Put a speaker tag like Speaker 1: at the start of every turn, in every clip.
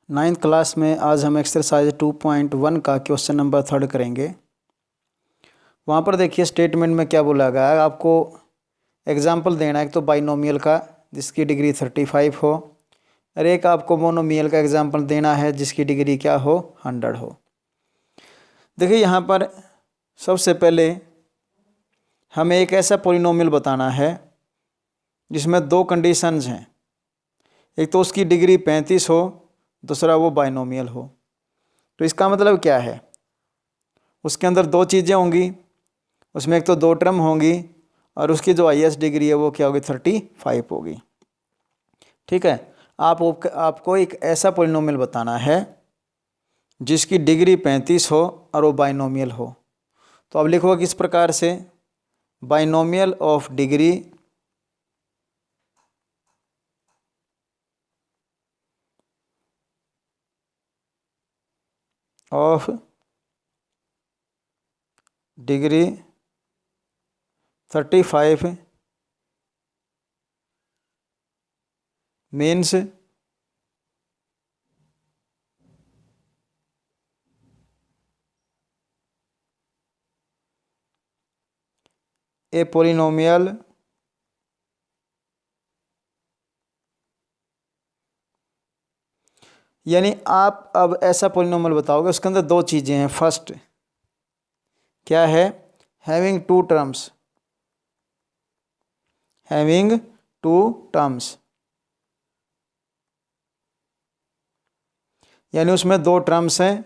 Speaker 1: Ninth class में आज हम एक्सरसाइज 2.1 का क्वेश्चन नंबर 3 करेंगे। वहाँ पर देखिए स्टेटमेंट में क्या बोला गया है, आपको एग्जाम्पल देना है। एक तो बाइनोमियल का जिसकी डिग्री 35 हो, और एक आपको मोनोमियल का एग्जाम्पल देना है जिसकी डिग्री क्या हो, 100 हो। देखिए यहाँ पर सबसे पहले हमें एक ऐसा पोलिनोमियल बताना है जिसमें दो कंडीशंस हैं। एक तो उसकी डिग्री 35 हो, दूसरा वो बाइनोमियल हो। तो इसका मतलब क्या है, उसके अंदर दो चीज़ें होंगी, उसमें एक तो दो टर्म होंगी और उसकी जो हाईएस्ट डिग्री है वो क्या होगी, 35 होगी। ठीक है, आपको एक ऐसा पोलिनोमियल बताना है जिसकी डिग्री 35 हो और वो बाइनोमियल हो। तो अब लिखो किस प्रकार से, binomial of degree of degree 35 means A polynomial यानी आप अब ऐसा पोलिनोमियल बताओगे उसके अंदर दो चीज़ें हैं। फर्स्ट क्या है, having two terms, having two terms यानी उसमें दो टर्म्स हैं।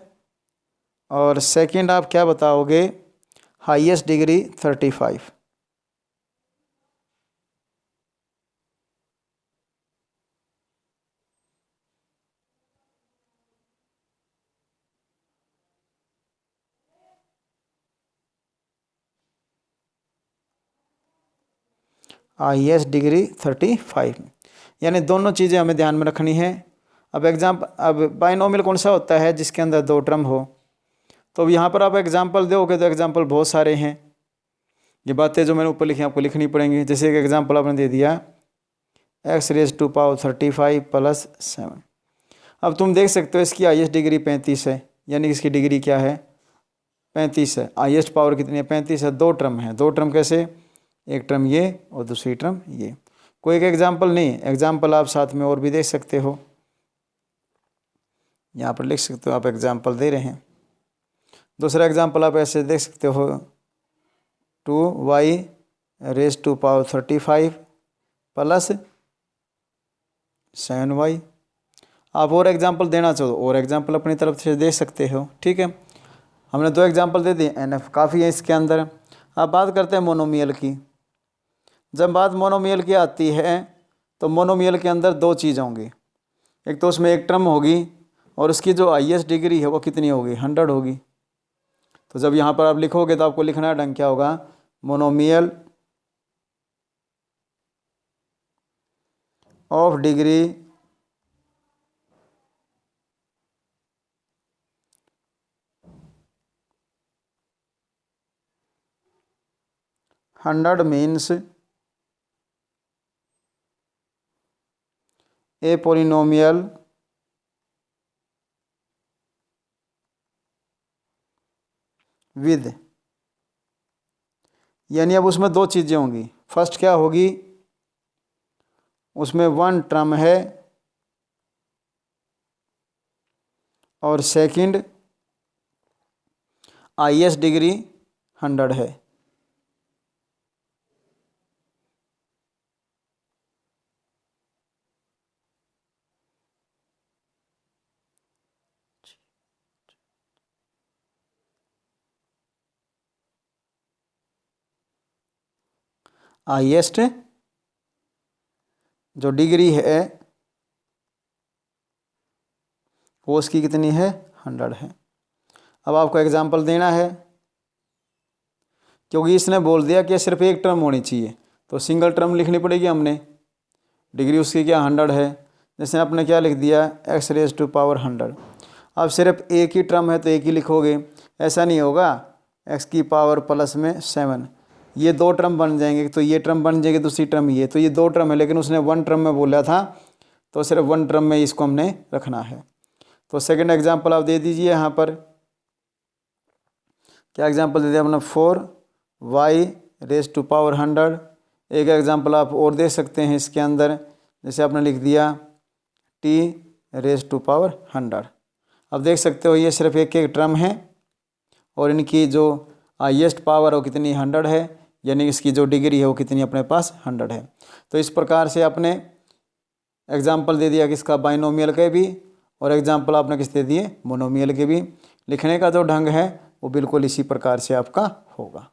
Speaker 1: और सेकंड आप क्या बताओगे, हाईएस्ट डिग्री 35। हाईएस्ट डिग्री 35 यानी दोनों चीज़ें हमें ध्यान में रखनी है। अब बाइनोमियल कौन सा होता है, जिसके अंदर दो टर्म हो। तो अब यहाँ पर आप एग्जांपल दोगे तो एग्जांपल बहुत सारे हैं। ये बातें जो मैंने ऊपर लिखी आपको लिखनी पड़ेंगी। जैसे एक एग्जांपल आपने दे दिया x⁵ प्लस 7। अब तुम देख सकते हो इसकी हाईएस्ट डिग्री 35 है, यानी इसकी डिग्री क्या है, 35 है। हाईएस्ट पावर कितनी है, 35 है। दो टर्म है, दो टर्म कैसे, एक टर्म ये और दूसरी टर्म ये। कोई एक एग्जाम्पल नहीं, एग्जाम्पल आप साथ में और भी देख सकते हो। यहाँ पर लिख सकते हो, आप एग्जाम्पल दे रहे हैं। दूसरा एग्जाम्पल आप ऐसे देख सकते हो, 2y⁵ प्लस 7y। आप और एग्जाम्पल देना चाहो और एग्जाम्पल अपनी तरफ से दे सकते हो। ठीक है, हमने दो एग्जाम्पल दे दिए, एनएफ काफ़ी है इसके अंदर। अब बात करते हैं मोनोमियल की। जब बात मोनोमियल की आती है तो मोनोमियल के अंदर दो चीज़ होंगी। एक तो उसमें एक टर्म होगी और उसकी जो हाईएस्ट डिग्री है वो कितनी होगी, 100 होगी। तो जब यहाँ पर आप लिखोगे तो आपको लिखना ढंग क्या होगा, monomial of degree 100 means A polynomial with, यानी अब उसमें दो चीज़ें होंगी। फर्स्ट क्या होगी, उसमें वन टर्म है और सेकंड हाईएस्ट डिग्री 100 है। हाईएस्ट जो डिग्री है वो उसकी कितनी है, 100 है। अब आपको एग्जांपल देना है, क्योंकि इसने बोल दिया कि सिर्फ एक टर्म होनी चाहिए तो सिंगल टर्म लिखनी पड़ेगी हमने। डिग्री उसकी क्या, 100 है। जैसे आपने क्या लिख दिया, x⁵100। अब सिर्फ एक ही टर्म है तो एक ही लिखोगे, ऐसा नहीं होगा। x⁻+ में 7, ये दो टर्म बन जाएंगे। तो ये टर्म बन जाएगी, दूसरी टर्म ये, तो ये दो टर्म है, लेकिन उसने वन टर्म में बोला था तो सिर्फ वन टर्म में इसको हमने रखना है। तो सेकंड एग्जांपल आप दे दीजिए यहाँ पर। क्या एग्जांपल दे दिया आपने? 4y⁻100। एक एग्जांपल आप और दे सकते हैं इसके अंदर, जैसे आपने लिख दिया t⁻100। अब देख सकते हो ये सिर्फ एक एक टर्म है और इनकी जो हाईएस्ट पावर है वो कितनी 100 है, यानी इसकी जो डिग्री है वो कितनी अपने पास 100 है। तो इस प्रकार से आपने एग्जाम्पल दे दिया किसका? बाइनोमियल के भी, और एग्जाम्पल आपने किस दे दिए? मोनोमियल के भी। लिखने का जो ढंग है वो बिल्कुल इसी प्रकार से आपका होगा।